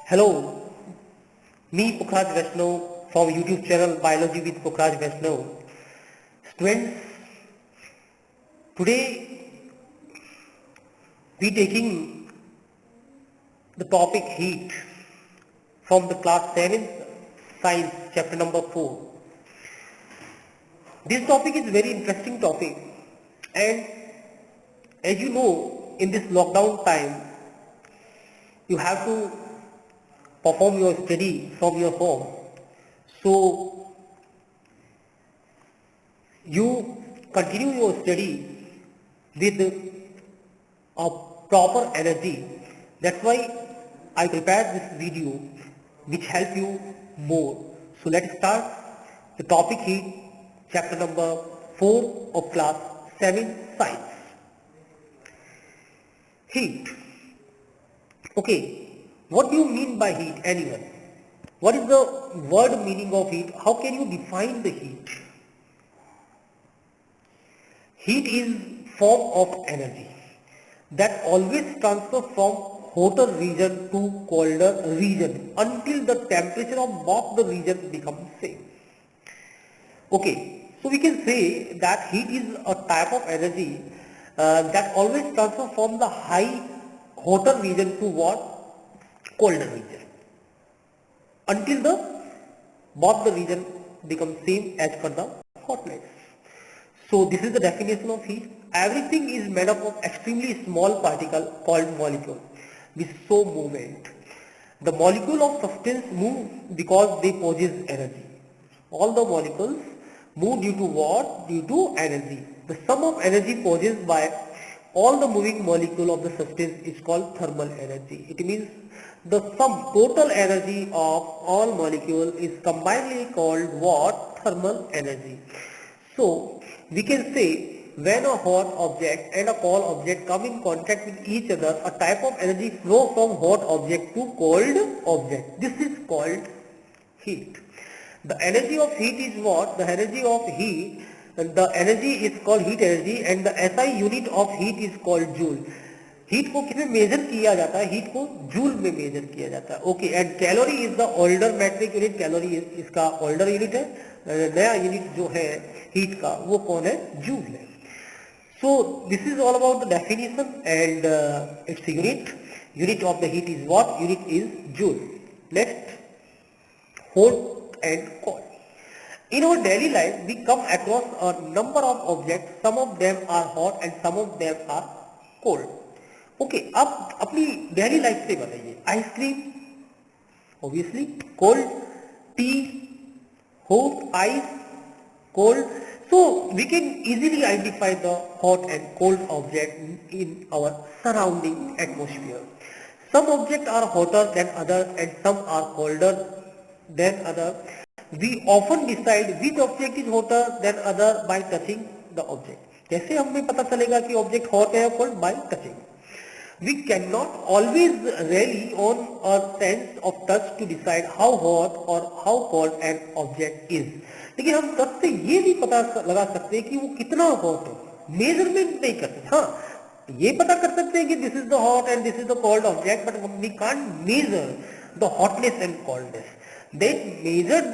Hello, me Pukhraj Vaishnav from YouTube channel Biology with Pukhraj Vaishnav. Students, today we taking the topic heat from the class 7th science chapter number 4. This topic is very interesting topic, and as you know, in this lockdown time you have to perform your study from your home. So you continue your study with a proper energy. That's why I prepared this video which help you more. So let's start the topic heat, chapter number 4 of class 7 science. Heat. Okay, what do you mean by heat, anyone? What is the word meaning of heat? How can you define the heat? Heat is form of energy that always transfers from hotter region to colder region until the temperature of both the region becomes same. Okay, so we can say that heat is a type of energy that always transfers from the high hotter region to what? Colder region until the both the region become same as per the hotness. So this is the definition of heat. Everything is made up of extremely small particle called molecule with show movement. The molecule of substance move because they possess energy. All the molecules move due to what? Due to energy. The sum of energy possessed by all the moving molecule of the substance is called thermal energy. It means the sum total energy of all molecule is combinedly called what? Thermal energy. So we can say when a hot object and a cold object come in contact with each other, a type of energy flow from hot object to cold object. This is called heat. The energy of heat is what? The energy of heat, the energy is called heat energy, and the SI unit of heat is called joule. Heat को किसमें major किया जाता है? Heat को joule में major किया जाता है. Okay, and calorie is the older metric unit. Calorie इसका ओल्डर यूनिट है. नया यूनिट जो है हीट का वो कौन है? जूल है. सो this is all about the definition and its unit of the heat is what? Unit is joule. Next, hot and cold. In our daily life, we come across a number of objects. Some of them are hot and some of them are cold. Okay, अब अपनी daily life से बताइए. Ice cream obviously cold, tea hot, ice cold. So we can easily identify the hot and cold object in our surrounding atmosphere. Some object are hotter than other and some are colder than other. We often decide which object is hotter than other by touching the object. कैसे हमें पता चलेगा कि object hot है या cold? By touching. We cannot always rely on our sense of touch to decide how hot or how cold an object is. लेकिन हम touch से ये भी पता लगा सकते हैं कि वो कितना hot है. मेजरमेंट नहीं करते. हाँ, ये पता कर सकते हैं कि this is the hot and this is the cold object, but we can't measure the hotness and coldness. They measured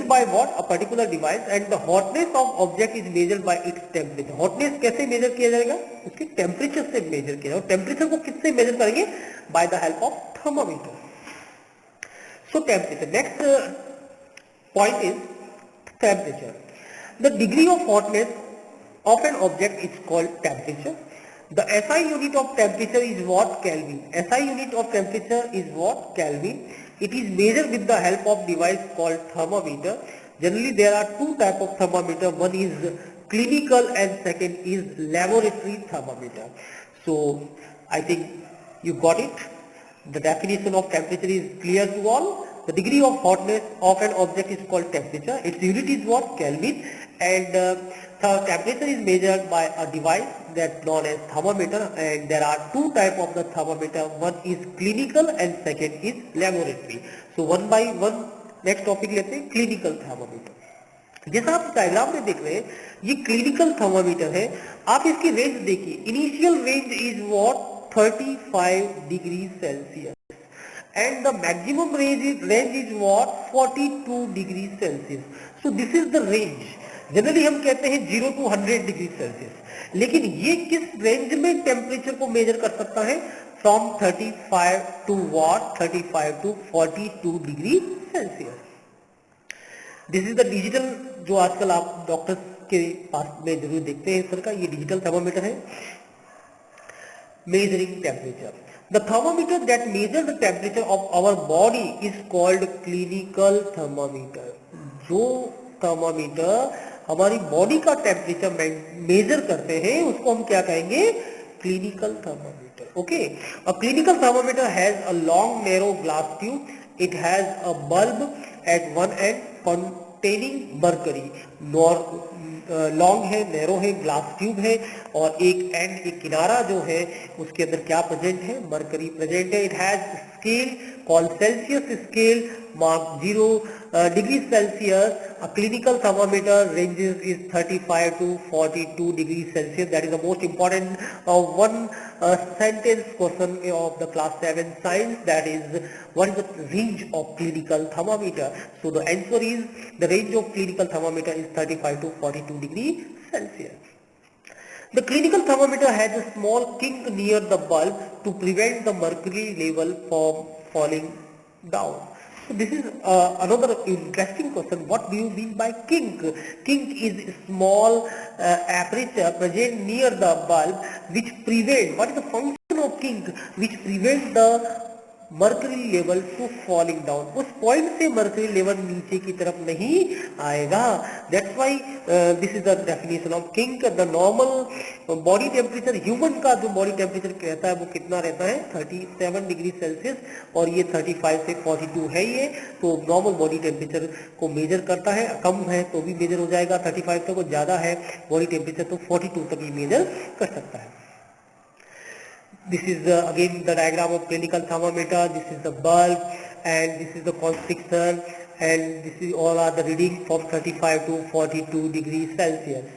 by what? A particular device, and the hotness of object is measured by its temperature. hotness कैसे measure किया जाएगा? उसके temperature से measure किया जाएगा. temperature को किससे measure करेंगे? By the help of thermometer. So temperature. Next point is temperature. The degree of hotness of an object is called temperature. The SI unit of temperature is what? Kelvin. SI unit of temperature is what? Kelvin. It is measured with the help of device called thermometer. Generally there are two type of thermometer. One is clinical and second is laboratory thermometer. So I think you got it. The definition of temperature is clear to all. The degree of hotness of an object is called temperature. Its unit is what? Kelvin. And the temperature is measured by a device that's known as thermometer, and there are two type of the thermometer. One is clinical and second is laboratory. So one by one next topic लेते हैं, clinical thermometer. जैसा आप diagram में देख रहे हैं, ये clinical thermometer है। आप इसकी रेंज देखिए, initial range is what 35 degree Celsius and the maximum range is what 42 degree Celsius. So this is the range. Generally हम कहते हैं 0 to 100 डिग्री सेल्सियस, लेकिन ये किस रेंज में टेम्परेचर को मेजर कर सकता है? From 35 to what 35 to 42 degree Celsius. This is the digital, जो आजकल आप डॉक्टर्स के पास में जरूर देखते हैं इस तरह का, ये डिजिटल थर्मामीटर है measuring temperature. The thermometer that measures the temperature of our body is called clinical thermometer. जो थर्मामीटर हमारी बॉडी का टेम्परेचर मेजर करते हैं उसको हम क्या कहेंगे? Clinical thermometer. Okay, a clinical thermometer has a long narrow glass tube. It has a bulb at one end containing mercury. Long है, नैरो है, ग्लास ट्यूब है और एक एंड, एक किनारा जो है उसके अंदर क्या प्रेजेंट है? मरकरी प्रेजेंट है. It has scale called Celsius scale, mark 0 degree Celsius. A clinical thermometer ranges is 35 to 42 degrees Celsius. That is the most important one sentence question of the class 7 science. That is, what is the range of clinical thermometer? So the answer is, the range of clinical thermometer is 35 to 42 degrees Celsius. The clinical thermometer has a small kink near the bulb to prevent the mercury level from falling down. So this is another interesting question. What do you mean by kink? Kink is small aperture present near the bulb which prevent, what is the function of kink? Which prevent the mercury level to falling down. उस point से mercury level नीचे की तरफ नहीं आएगा. That's why this is the definition of kink. The normal body temperature, human का जो body temperature रहता है वो कितना रहता है? 37 डिग्री सेल्सियस, और ये 35 से 42 है. ये तो नॉर्मल बॉडी टेम्परेचर को मेजर करता है. कम है तो भी मेजर हो जाएगा 35 तक, और ज्यादा है बॉडी टेम्परेचर तो 42 तक ही मेजर कर सकता है. This is again the diagram of clinical thermometer. This is the bulb and this is the constriction, and this is all are the reading from 35 to 42 degrees Celsius.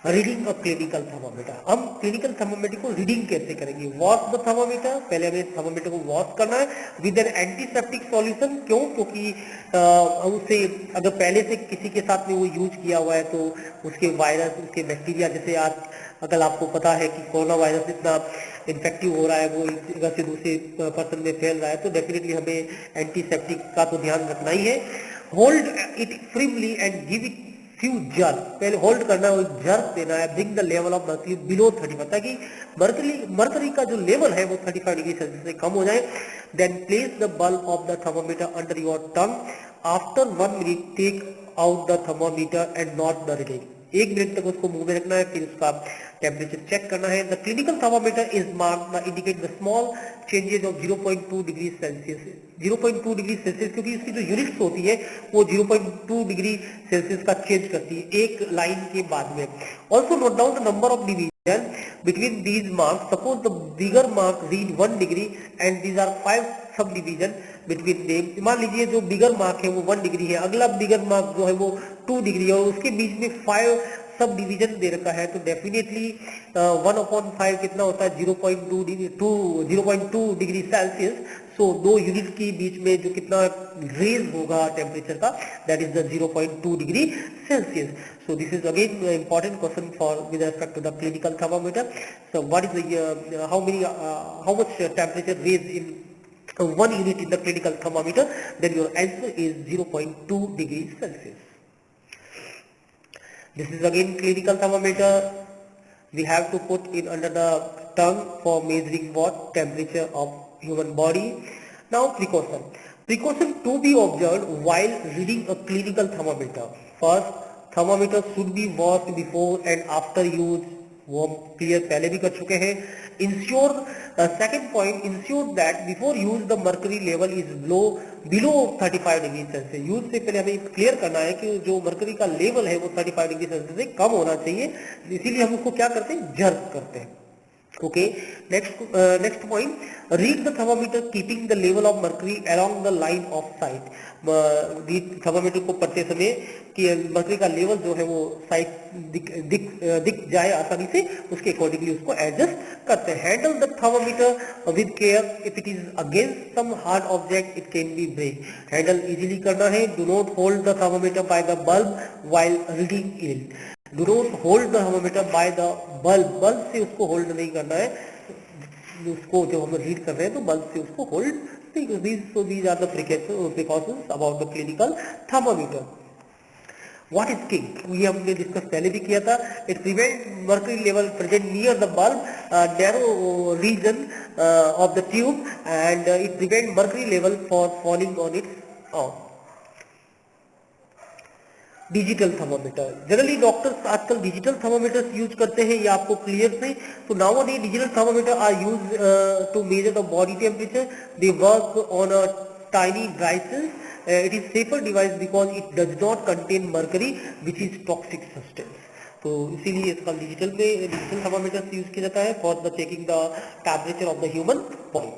Reading of clinical thermometer. हम clinical thermometer को reading कैसे करेंगे? Wash the thermometer. पहले हमें thermometer को wash करना है with N antiseptic solution. क्यों? क्योंकि उसे अगर पहले से किसी के साथ में वो यूज किया हुआ है तो उसके वायरस, उसके बैक्टीरिया, जैसे आज अगर आपको पता है कि कोरोना वायरस इतना इन्फेक्टिव हो रहा है, वो एक जगह से दूसरे पर्सन में फैल रहा है, तो डेफिनेटली हमें एंटीसेप्टिक का तो ध्यान रखना ही है. Hold it freely and give it few jerk. पहले होल्ड करना है और जर्क देना है. Bring the level of mercury below 35, ताकि मर्करी का जो लेवल है वो 35 डिग्री सेल्सियस से कम हो जाए. Then place the bulb of the thermometer under your tongue. After 1 minute take out the thermometer and not the reading. 1 minute तक उसको मुंह में रखना है, फिर उसका टेम्परेचर चेक करना है. The clinical thermometer is marked indicate the small changes of 0.2 degree Celsius. 0.2 degree Celsius, क्योंकि इसकी जो यूनिट्स होती है वो 0.2 डिग्री सेल्सियस का चेंज करती है एक लाइन के बाद में. Also note down the number of division between these marks. Suppose the bigger mark read 1 degree and these are 5 sub division between them. मान लीजिए जो बिगर मार्क है वो 1 डिग्री है, अगला बिगर मार्क जो है वो 2 डिग्री है, और उसके बीच में 5 सब डिवीजन दे रखा है, तो डेफिनेटली 1/5 कितना होता है? 0.2 डिग्री सेल्सियस. सो दो यूनिट के बीच में जो कितना रेज होगा टेम्परेचर का, that is the 0.2 degree Celsius. So this is again an important question for with respect to the clinical thermometer. So what is the how much temperature raise in 1 unit in the clinical thermometer? Then your answer is 0.2 degrees Celsius. This is again clinical thermometer. We have to put in under the tongue for measuring what? Temperature of human body. Now precaution. Precaution to be observed while reading a clinical thermometer. First, thermometer should be washed before and after use. वो हम clear पहले भी कर चुके हैं. Ensure, second point, ensure that before use the mercury level is below 35 degree Celsius. Use से पहले हमें क्लियर करना है कि जो मर्करी का लेवल है वो 35 डिग्री सेल्सियस से कम होना चाहिए. इसीलिए हम उसको क्या करते हैं? जर्क करते हैं. Okay, next point, read the thermometer keeping the level of mercury along the line of sight. Read thermometer को पढ़ते समय कि मर्करी का लेवल जो है वो साइट दिख जाए आसानी से, उसके अकॉर्डिंगली उसको एडजस्ट करते हैं. Handle the thermometer with care, if it is against some hard object it can be break. Handle easily करना है. Do not hold the thermometer by the bulb while reading it. Do not hold the thermometer by the bulb. Bulb से उसको hold नहीं करना है, उसको जब हम रीड कर रहे हैं तो बल्ब से उसको होल्ड नहीं. So these are the precautions about the clinical thermometer. What is kink? ये हमने डिस्कस पहले भी किया था. It prevent mercury level present near the bulb, narrow region of the tube, and it prevent mercury level for falling on its on. Digital thermometer, generally doctors आजकल digital thermometers use करते हैं, ये आपको clear से. तो now day digital thermometer are use to measure the body temperature. They work on a tiny devices. It is safer device because it does not contain mercury which is toxic substance. तो इसीलिए इसका digital thermometer use किया जाता है for the checking the temperature of the human body.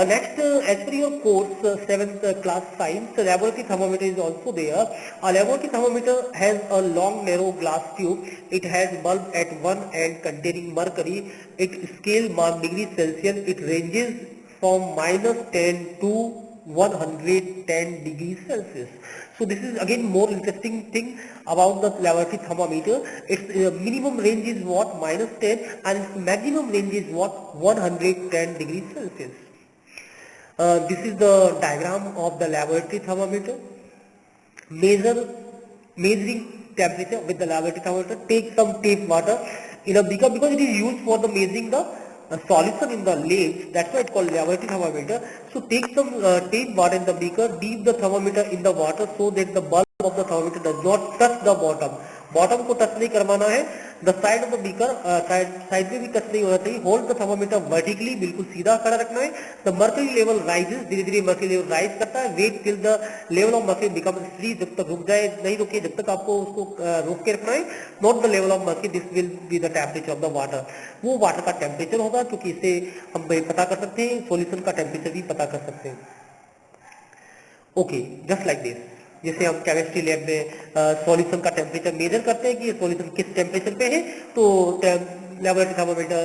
Next, as per your course, 7th class science, the laboratory thermometer is also there. A laboratory thermometer has a long narrow glass tube. It has bulb at one end containing mercury. Its scale marked degrees Celsius. It ranges from -10 to 110 degrees Celsius. So this is again more interesting thing about the laboratory thermometer. Its minimum range is what? -10, and its maximum range is what? 110 degrees Celsius. This is the diagram of the laboratory thermometer. Measuring temperature with the laboratory thermometer. Take some tape water in a beaker because it is used for the measuring the solution in the lens. That's why it's called laboratory thermometer. So take some tape water in the beaker. Dip the thermometer in the water so that the bulb of the thermometer does not touch the bottom. Bottom को touch नहीं करवाना है. The side of the beaker, side में भी touch नहीं होना चाहिए. Hold the thermometer vertically, बिल्कुल सीधा खड़ा रखना है. द मर्करी लेवल राइजेस, धीरे धीरे मर्करी लेवल राइज करता है. Wait till the level of mercury become free, जब तक रुक जाए नहीं रुके, जब तक आपको उसको रोक के रखना है. Not the level of mercury, this will be the temperature of the water. वो वाटर का टेम्परेचर होगा, क्योंकि इससे हम पता कर सकते हैं, सॉल्यूशन का टेम्परेचर भी पता कर सकते हैं. Okay, just like this. जैसे हम केमिस्ट्री लैब में सॉल्यूशन का टेम्परेचर मेजर करते हैं कि ये सॉल्यूशन किस टेम्परेचर पे है, तो laboratory thermometer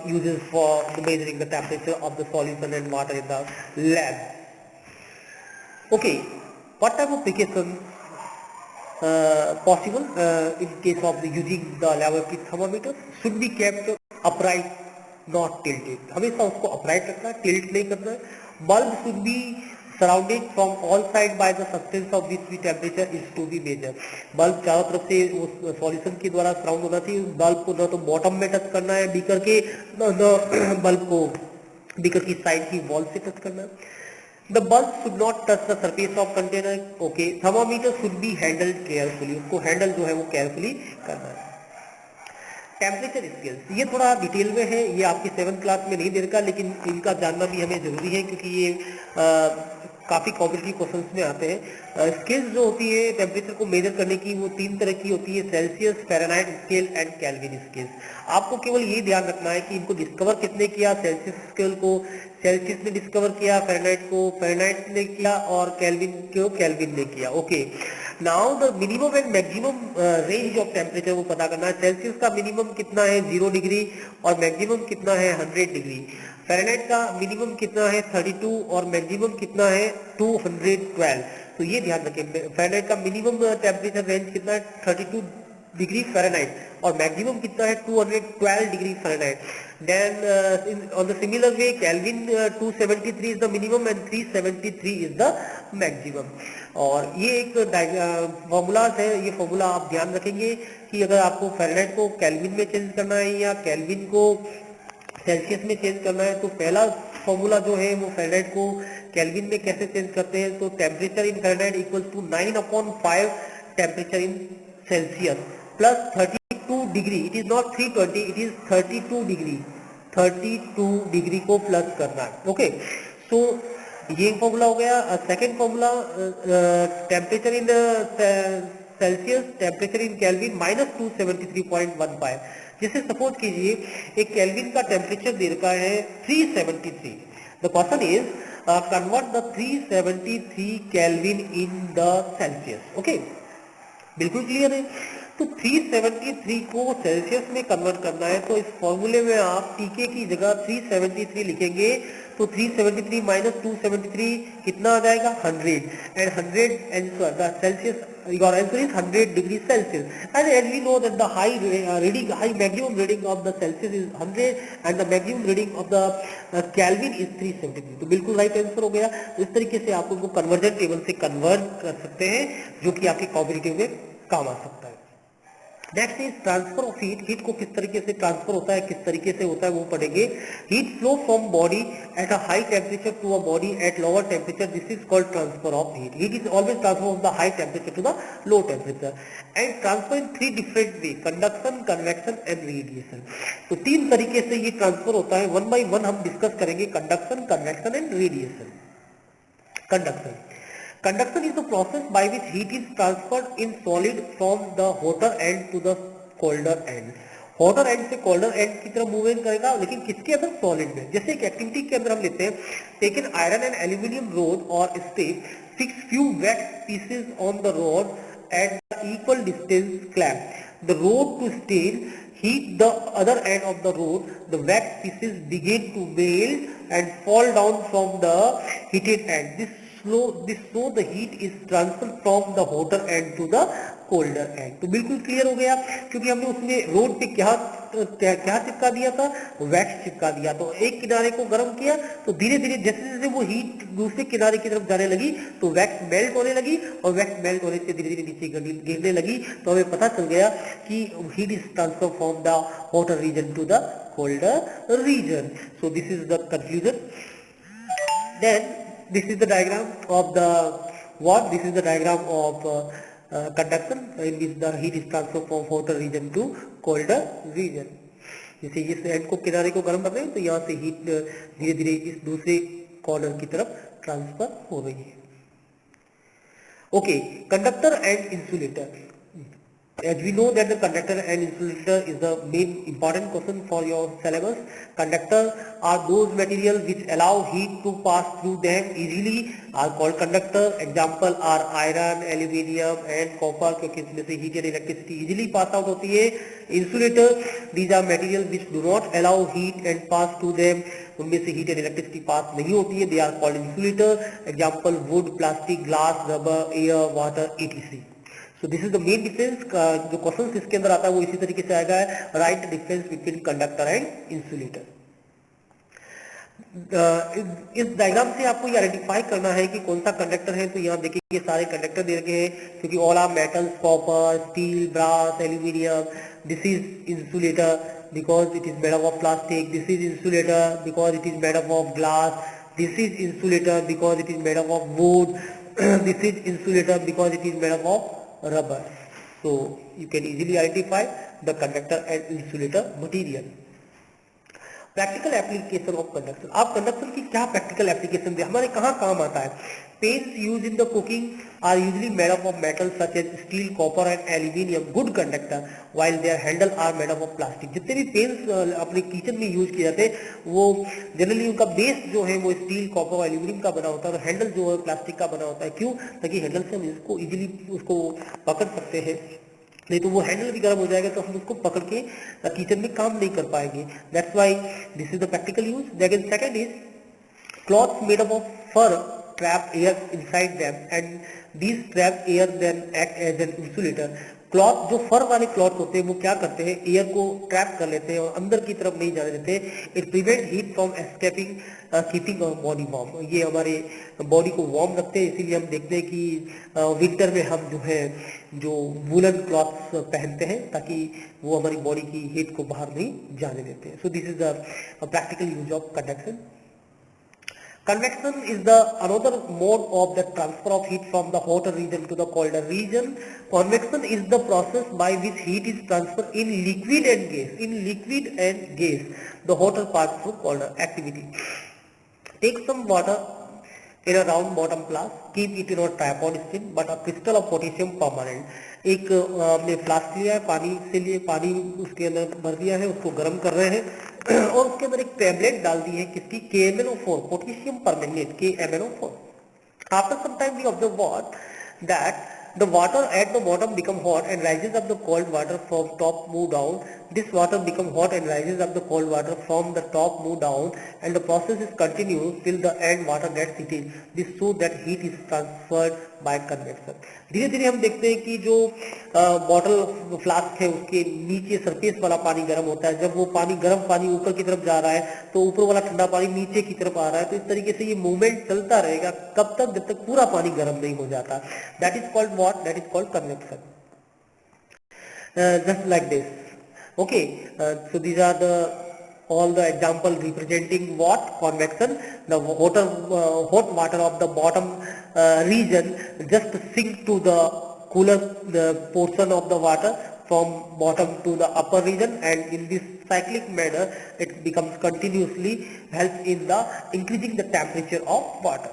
uses for measuring the temperature of the solution and water in the lab. Okay, what type of precaution possible in case of using the laboratory thermometer? Should be kept upright, not tilted. हमेशा उसको upright रखना है, tilt नहीं करना है. Bulb should be surrounded from all sides by the substance of which the temperature is to be measured. Bulb चारों तरफ से उस सॉल्यूशन के द्वारा सराउंड होना चाहिए. बल्ब को न तो बॉटम में टच करना है बीकर के, न बल्ब को बीकर की साइड की वॉल से टच करना है. The bulb should not touch the surface of container. Okay, thermometer should be handled carefully. उसको हैंडल जो है वो केयरफुली करना है. टेम्परेचर स्केल्स, ये थोड़ा डिटेल में है, ये आपकी 7th क्लास में नहीं दे रखा, लेकिन इनका जानना भी हमें जरूरी है, क्योंकि ये काफ़ी कॉम्पिटिटिव क्वेश्चंस में आते हैं. स्केल्स जो होती है टेम्परेचर को मेजर करने की, वो 3 तरह की होती है: Celsius, Fahrenheit scale and kelvin scale. आपको केवल ये ध्यान रखना है कि इनको डिस्कवर किसने किया. सेल्सियस स्केल को सेल्सियस ने डिस्कवर किया, फ़ारेनहाइट को फ़ारेनहाइट ने किया, और केल्विन को केल्विन ने किया. Okay, now the minimum and maximum range of temperature वो पता करना है. सेल्सियस का मिनिमम कितना है 0 डिग्री, और मैक्सिमम कितना है 100 डिग्री. फ़ारेनहाइट का मिनिमम कितना है 32, और मैक्सिमम कितना है 212. तो ये ध्यान रखें, फ़ारेनहाइट का मिनिमम टेम्परेचर रेंज कितना है 32 डिग्री फ़ारेनहाइट, और मैक्सिमम कितना है 212 degree Fahrenheit. Then on the similar way, Kelvin 273 is the minimum and 373 is the maximum. और ये एक फॉर्मूलाज है, ये फॉर्मूला आप ध्यान रखेंगे कि अगर आपको फ़ारेनहाइट को केल्विन में चेंज करना है या केल्विन को सेल्सियस में चेंज करना है, तो पहला फॉर्मूला जो है वो फ़ारेनहाइट को केल्विन में कैसे चेंज करते हैं. तो temperature in Fahrenheit equals to 9/5 temperature in Celsius plus 32 degree. It is not 320, it is 32 degree. 32 degree को प्लस करना है. ओके, सो ये फॉर्मूला हो गया. Second formula, temperature in Celsius, temperature in Kelvin -273.15। जैसे सपोज कीजिए एक केल्विन का टेम्परेचर दे रखा है 373। The question is convert the 373 kelvin in the Celsius. Okay, बिल्कुल क्लियर है। तो 373 को सेल्सियस में कन्वर्ट करना है, तो इस फॉर्मूले में आप टीके की जगह 373 लिखेंगे, तो 373 माइनस 273 कितना आ जाएगा 100, and 100 answer the Celsius, your answer is 100 degrees Celsius. And as we know that the high maximum reading of the Celsius is 100 and the maximum reading of the Kelvin is 373. तो बिल्कुल right answer हो गया। इस तरीके से आप उनको conversion table से कन्वर्ट कर सकते हैं, जो कि आपके कॉम्पिटिटिव में काम आ सकता है। Next is transfer of heat. Heat को किस तरीके से ट्रांसफर होता है, किस तरीके से होता है वो पढ़ेंगे। Heat flow from body at a high temperature to a body at lower temperature, this is called transfer of heat. Heat is always transfer of the high temperature to the low temperature and transfer in 3 different way, conduction, convection and radiation. तो 3 तरीके से ये transfer होता है। 1 bye 1 हम discuss करेंगे, conduction, convection and radiation. Conduction, conduction is the process by which heat is transferred in solid from the hotter end to the colder end. hotter end से colder end की तरफ movement करेगा, लेकिन किसके अंदर, solid में। जैसे एक एक्टिविटी के अंदर हम लेते हैं, take an iron and aluminium rod और stack, fix few wax pieces on the rod at equal distance, clamp the rod to stand, heat the other end of the rod, the wax pieces begin to melt and fall down from the heated end. This so the heat is transferred from the hotter end to the colder end. तो बिल्कुल clear हो गया, क्योंकि हमने उसमें road पे क्या चिपका दिया था, वैक्स चिपका दिया। तो एक किनारे को गर्म किया, तो धीरे धीरे जैसे जैसे वो हीट दूसरे किनारे की तरफ जाने लगी, तो वैक्स मेल्ट होने लगी, और वैक्स मेल्ट होने से धीरे धीरे नीचे गिरने लगी। तो हमें पता चल गया कि heat is transfer from the hotter region to the colder region. So this is the conclusion. Then this is the diagram of the what? This is the diagram of conduction in which the heat is transferred from hotter region to colder region. जैसे इस and को किनारे को गर्म कर रहे हैं, तो यहाँ से हीट धीरे धीरे इस दूसरे कॉर्नर की तरफ ट्रांसफर हो रही है। Okay, conductor and insulator. As we know that the conductor and insulator is the main important question for your syllabus. Conductor are those materials which allow heat to pass through them easily, are called conductor. Example are iron, aluminium and copper, क्योंकि इसमें से heat and electricity easily pass out होती है। Insulator, these are materials which do not allow heat and pass through them, उनमें से heat and electricity pass नहीं होती है, they are called insulator. Example wood, plastic, glass, rubber, air, water, etc. So this is the main difference। जो question इसके अंदर आता है वो इसी तरीके से आएगा, right difference between conductor and insulator. इस डायग्राम से आपको ये आइडेंटिफाई करना है कि कौन सा कंडक्टर है। तो यहाँ देखिए सारे कंडक्टर दे रखे हैं, क्योंकि all are metals, copper, steel, brass, aluminium. This is insulator because it is made up of plastic, this is insulator because it is made up of glass, this is insulator because it is made up of wood, this is insulator because it is made up of rubber. So you can easily identify the conductor and insulator material. Practical application of conduction. आप conduction की क्या practical application दे, हमारे कहाँ काम आता है। Pans use in the cooking are usually made up of metal such as steel, copper and aluminium, good conductor, while their handle are made up of plastic. जितने भी पेन्स अपने किचन में use किए जाते हैं वो जनरली उनका base जो है वो स्टील, कॉपर और एल्यूमिनियम का बना होता है, और हैंडल जो है प्लास्टिक का बना होता है। क्यों? ताकि हैंडल से हम इसको इजीली उसको पकड़ सकते हैं, नहीं तो वो हैंडल भी गर्म हो जाएगा तो हम उसको पकड़ के किचन में काम नहीं कर पाएंगे। That's why this is the practical use. Then second is clothes made up of fur trap air inside them and this trap air then act as an insulator. Cloth, जो फर वाले cloth होते हैं वो क्या करते हैं, air को trap कर लेते हैं और अंदर की तरफ नहीं जाने देते। It prevent heat from escaping, keeping our body warm. ये हमारे बॉडी को वार्म रखते हैं, इसीलिए हम देखते हैं कि विंटर में हम जो है जो वूलन क्लॉथ्स पहनते हैं, ताकि वो हमारी बॉडी की हीट को बाहर नहीं जाने देते हैं। सो this is the practical use of conduction. Convection is the another mode of the transfer of heat from the hotter region to the colder region. Convection is the process by which heat is transferred in liquid and gas. In liquid and gas, the hotter part to colder activity. Take some water in a round bottom glass, keep it in a tripod still, but a crystal of potassium permanent, एक हमने flask लिया है, पानी से लिए पानी उसके अंदर भर दिया है, उसको गर्म कर रहे हैं और उसके अंदर एक टैबलेट डाल दी है किसकी, KMnO4, potassium permanganate, KMnO4. After some time we observe what, that the water at the bottom become hot and rises up the cold water from top move down. This water become hot and rises up the cold water from the top move down, and the process is continuous till the end water gets heated. This shows that heat is transferred by convection. धीरे धीरे हम देखते हैं कि जो bottle flask है उसके नीचे सरफेस वाला पानी गर्म होता है. जब वो पानी गर्म पानी ऊपर की तरफ जा रहा है तो ऊपर वाला ठंडा पानी नीचे की तरफ आ रहा है. तो इस तरीके से ये मूवमेंट चलता रहेगा कब तक, जब तक पूरा पानी गर्म नहीं हो जाता. That is called what, that is called convection. Just like this. Okay, so these are the all the example representing what, convection. The hot water of the bottom region just sink to the cooler portion of the water from bottom to the upper region, and in this cyclic manner it becomes continuously helps in the increasing the temperature of water.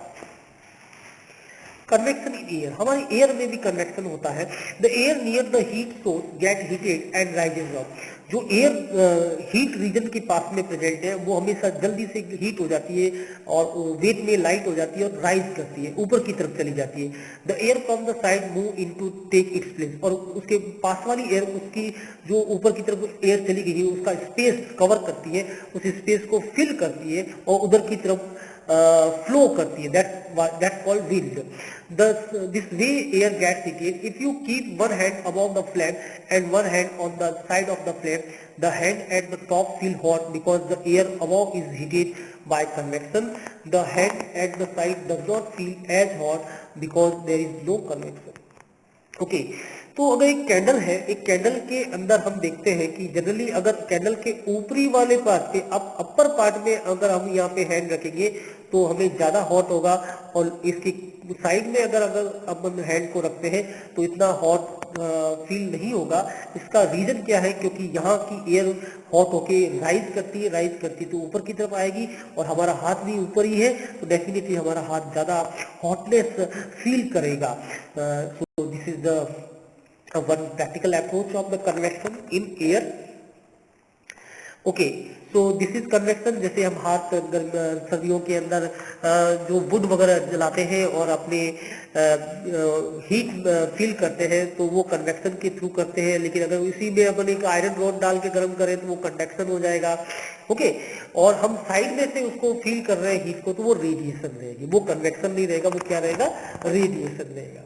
Convection in air, हमारे air में भी convection होता है. The air near the heat source gate heated and rises up. जो air heat reason के पास में present है वो हमेशा जल्दी से हीट हो जाती है और वेट में लाइट हो जाती है और राइज करती है, ऊपर की तरफ चली जाती है. The air from the side move in to take its place. और उसके पास वाली एयर, उसकी जो ऊपर की तरफ एयर चली गई है उसका स्पेस कवर करती है, उस स्पेस को फिल करती है और उधर की तरफ flow करती है. That's called wind. This way air gets heated. If you keep one hand above the flame and one hand on the side of the flame, the hand at the top feel hot because the air above is heated by convection. The hand at the side does not feel as hot because there is no convection. Okay, तो अगर एक candle है, एक candle के अंदर हम देखते हैं कि जनरली अगर कैंडल के ऊपरी वाले पार्ट पे, अपर पार्ट में अगर हम यहाँ पे हैंड रखेंगे तो हमें ज्यादा हॉट होगा, और इसकी साइड में अगर अपन हैंड को रखते हैं तो इतना हॉट फील नहीं होगा. इसका रीजन क्या है, क्योंकि यहाँ की एयर हॉट होके राइज करती है तो ऊपर की तरफ आएगी और हमारा हाथ भी ऊपर ही है तो डेफिनेटली हमारा हाथ ज्यादा हॉटनेस फील करेगा. So this is the one practical approach of the convection in air. Okay, so this is convection. जैसे हम हाथ सर्दियों के अंदर जो वुड वगैरह जलाते हैं और अपने हीट फील करते हैं तो वो कन्वेक्शन के थ्रू करते हैं. लेकिन अगर इसी में अपन एक आयरन रॉड डाल के गर्म करें तो वो कंडक्शन हो जाएगा. ओके, और हम साइड में से उसको फील कर रहे हैं हीट को तो वो रेडिएशन रहेगी, वो कन्वेक्शन नहीं रहेगा, वो क्या रहेगा, रेडिएशन रहेगा.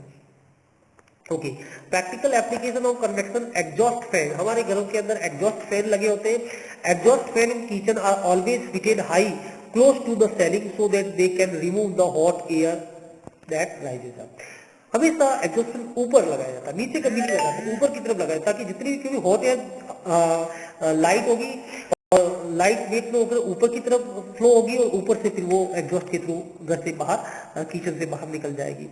Okay, practical application of convection. Exhaust fan, हमारे घरों के अंदर एग्जॉस्ट फैन लगे होते हैं. Exhaust fan in kitchen are always fitted high close to the ceiling so that they can remove the hot air that rises up. हमेशा exhaust fan ऊपर लगाया जाता है, नीचे कभी नहीं लगाता, ऊपर की तरफ लगाया ताकि जितनी भी क्योंकि हॉट एयर लाइट होगी और लाइट वेट में होकर ऊपर की तरफ फ्लो होगी और ऊपर से फिर वो एग्जॉस्ट के थ्रू घर से बाहर, किचन से बाहर निकल जाएगी.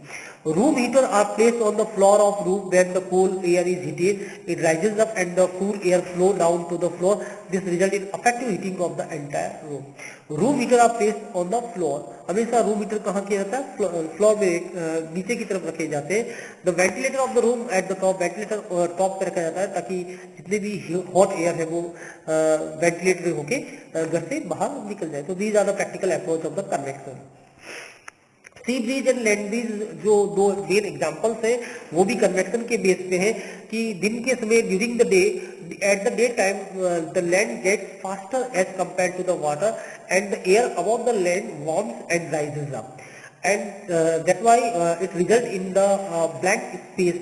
Room heater are placed on the floor of room when the cool air is heated, it rises up and the cool air flow down to the floor. This result in effective heating of the entire room. Room heater are placed on the floor. हमेशा room heater कहाँ किया जाता है, floor में नीचे की तरफ रखे जाते हैं. The ventilator of the room at the top, ventilator top पे रखा जाता है ताकि जितने भी हॉट एयर है वो वेंटिलेटर होके घर से बाहर निकल जाए. तो these are the practical approach of the convection. Sea breeze and land breeze जो दो मेन एग्जांपल्स हैं वो भी कन्वेक्शन के बेस पे है कि दिन के समय during the day, at the day time the land gets faster as compare to the water and the air above the land warms and rises up, and that's why it result in the blank space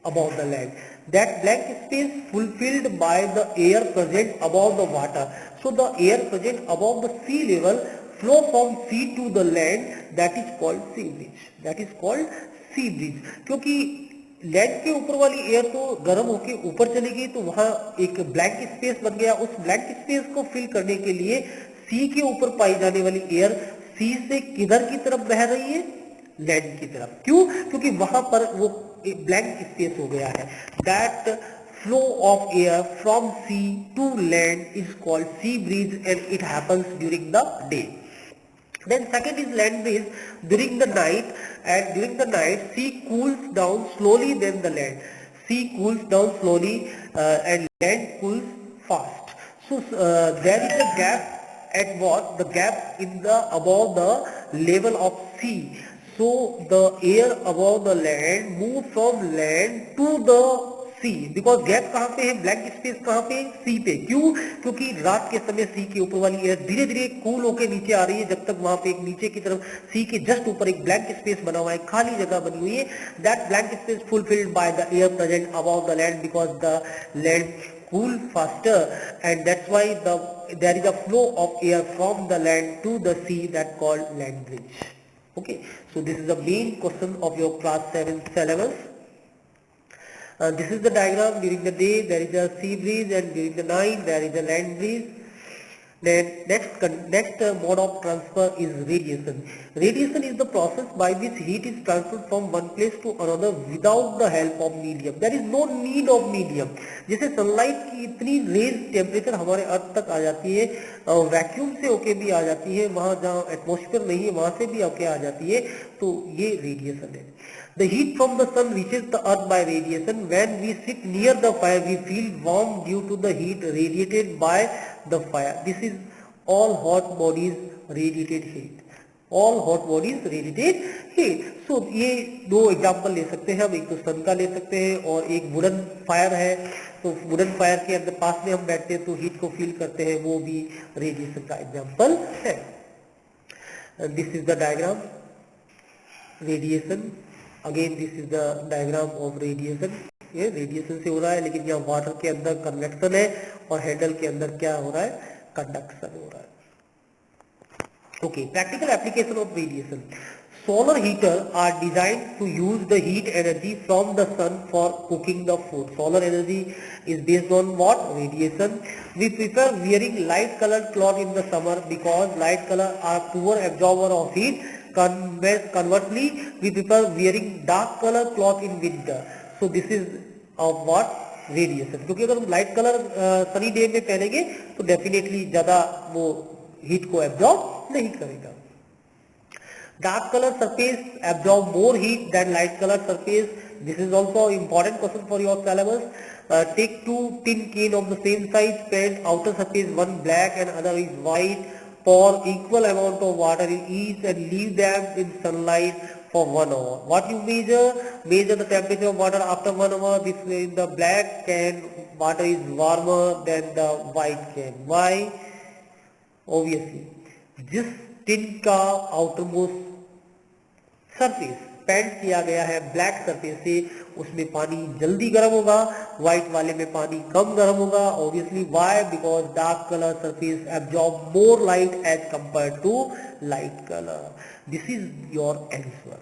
above the land. That blank space fulfilled by the air present above the water. So the air present above the sea level flow from sea to the land. That is called sea breeze. That is called sea breeze. क्योंकि land के ऊपर वाली air तो गर्म होके ऊपर चली गई तो वहां एक ब्लैंक स्पेस बन गया. उस ब्लैंक स्पेस को फिल करने के लिए सी के ऊपर पाई जाने वाली एयर सी से किधर की तरफ बह रही है, लैंड की तरफ. क्यों, क्योंकि वहां पर वो ब्लैंक स्पेस हो गया है. That flow of air from sea to land is called sea breeze and it happens during the day. Then second is land breeze during the night, and during the night sea cools down slowly than the land. sea cools down slowly and land cools fast. So there is a gap at what? The gap in the above the level of sea. So the air above the land move from land to the sea, because gap कहाँ पे है, blank space कहाँ पे, सी पे. क्यों? क्योंकि रात के समय सी के ऊपर वाली एयर धीरे धीरे कूल होके नीचे आ रही है, जब तक वहां पे एक नीचे की तरफ सी के जस्ट ऊपर एक ब्लैंक स्पेस बना हुआ है, खाली जगह बनी हुई है. That blank space fulfilled by the air present about the land because the land cool faster, and that's why there is a flow of air from the land to the sea that called land bridge. Okay, so this is the main question of your class 7 syllabus. This is the diagram. During the day there is a sea breeze, and during the night there is a land breeze. Then next mode of transfer is radiation. Radiation is the process by which heat is transferred from one place to another without the help of medium. There is no need of medium. जैसे sunlight की इतनी raise temperature हमारे अर्थ तक आ जाती है, vacuum से होके भी आ जाती है, वहां जहाँ एटमॉस्फेयर नहीं है वहां से भी होके आ जाती है, तो ये रेडिएशन है. The heat from the sun reaches the earth by radiation. When we sit near the fire, we feel warm due to the heat radiated by the fire. This is all hot bodies radiated heat. All hot bodies radiated heat. So ये दो example ले सकते हैं हम, एक तो सन का ले सकते हैं और एक वुडन फायर है. तो वुडन फायर के अंदर पास में हम बैठते हैं तो हीट को फील करते हैं, वो भी रेडिएशन का एग्जाम्पल है. This is the diagram radiation. Again this is the diagram of radiation. ये रेडिएशन से हो रहा है, लेकिन यहाँ वाटर के अंदर कन्वेक्शन है और हैंडल के अंदर क्या हो रहा है, कंडक्शन हो रहा है. Okay, practical application of radiation. Solar heater are designed to use the heat energy from the sun for cooking the food. Solar energy is based on what? Radiation. We prefer wearing light colored cloth in the summer because light color are poor absorber of heat. Conversely, we prefer wearing dark color cloth in winter. So this is of what? Radiation. क्योंकि अगर हम light colour sunny day में पहनेंगे तो definitely ज्यादा वो heat को absorb नहीं करेगा. Dark color surface absorb more heat than light color surface. This is also important question for your syllabus. Take two tin can of the same size, paint outer surface one black and other is white. Pour equal amount of water in each and leave them in sunlight for 1 hour. What you measure? Measure the temperature of water after 1 hour. This in the black can water is warmer than the white can. Why? Obviously, जिस tin का outermost surface paint किया गया है black surface से, उसमें पानी जल्दी गर्म होगा, व्हाइट वाले में पानी कम गर्म होगा. Obviously why? Because dark colour surface absorb more light as compare to light colour. This is your answer.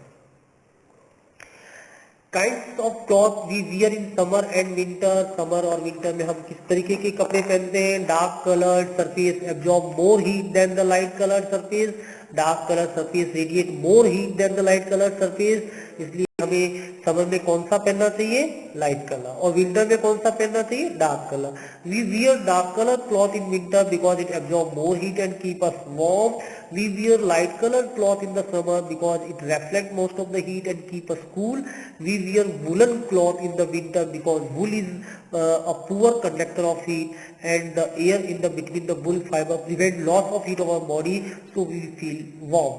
Kinds of cloth we wear in summer and winter. Summer और विंटर में हम किस तरीके के कपड़े पहनते हैं? Dark coloured surface absorb more heat than the light coloured surface. Dark colour surface radiate more heat than the light colour surface. इसलिए हमें समर में कौन सा पहनना चाहिए? Light colour. और विंटर में कौन सा पहनना चाहिए? Dark colour. We wear dark colour cloth in winter because it absorb more heat and keep us warm. We wear light colored cloth in the summer because it reflects most of the heat and keep us cool. We wear woolen cloth in the winter because wool is a poor conductor of heat and the air in the between the wool fiber prevent loss of heat of our body, so we feel warm.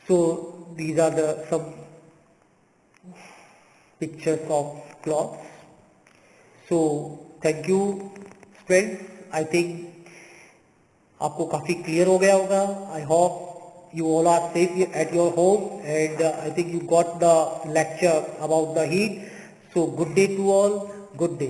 So these are the some pictures of cloths. So thank you friends. I think आपको काफी clear हो गया होगा. I hope you all are safe at your home and I think you got the lecture about the heat. So good day to all. Good day.